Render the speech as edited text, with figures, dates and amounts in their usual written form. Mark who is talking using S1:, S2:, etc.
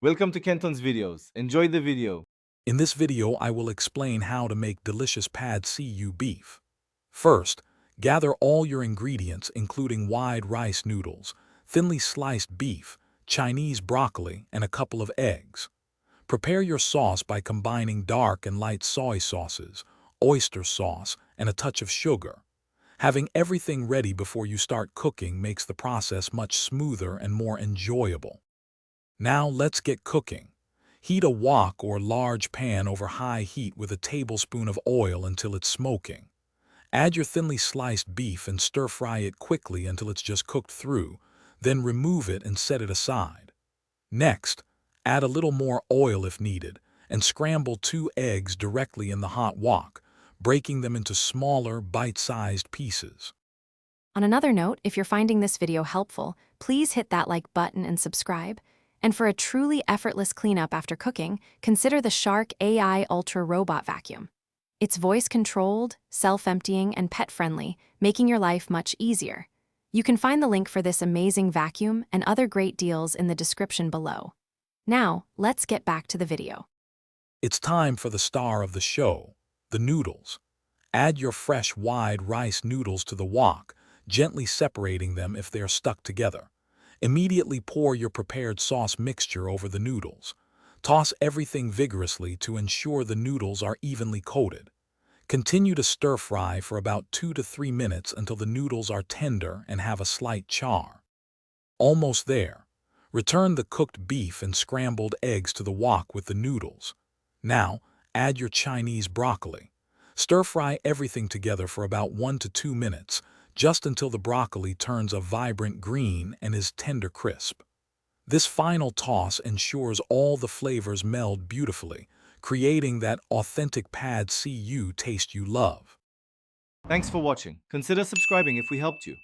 S1: Welcome to Kenton's videos. Enjoy the video.
S2: In this video, I will explain how to make delicious pad see-ew beef. First, gather all your ingredients including wide rice noodles, thinly sliced beef, Chinese broccoli, and a couple of eggs. Prepare your sauce by combining dark and light soy sauces, oyster sauce, and a touch of sugar. Having everything ready before you start cooking makes the process much smoother and more enjoyable. Now let's get cooking. Heat a wok or large pan over high heat with a tablespoon of oil until it's smoking. Add your thinly sliced beef and stir-fry it quickly until it's just cooked through, then remove it and set it aside. Next, add a little more oil if needed, and scramble 2 eggs directly in the hot wok, breaking them into smaller, bite-sized pieces.
S3: On another note, if you're finding this video helpful, please hit that like button and subscribe. And for a truly effortless cleanup after cooking, consider the Shark AI Ultra Robot Vacuum. It's voice-controlled, self-emptying, and pet-friendly, making your life much easier. You can find the link for this amazing vacuum and other great deals in the description below. Now, let's get back to the video.
S2: It's time for the star of the show, the noodles. Add your fresh wide rice noodles to the wok, gently separating them if they're stuck together. Immediately pour your prepared sauce mixture over the noodles. Toss everything vigorously to ensure the noodles are evenly coated. Continue to stir-fry for about 2 to 3 minutes until the noodles are tender and have a slight char. Almost there. Return the cooked beef and scrambled eggs to the wok with the noodles. Now, add your Chinese broccoli. Stir-fry everything together for about 1 to 2 minutes, just until the broccoli turns a vibrant green and is tender crisp. This final toss ensures all the flavors meld beautifully, creating that authentic pad see-ew taste you love.
S1: Thanks for watching. Consider subscribing if we helped you.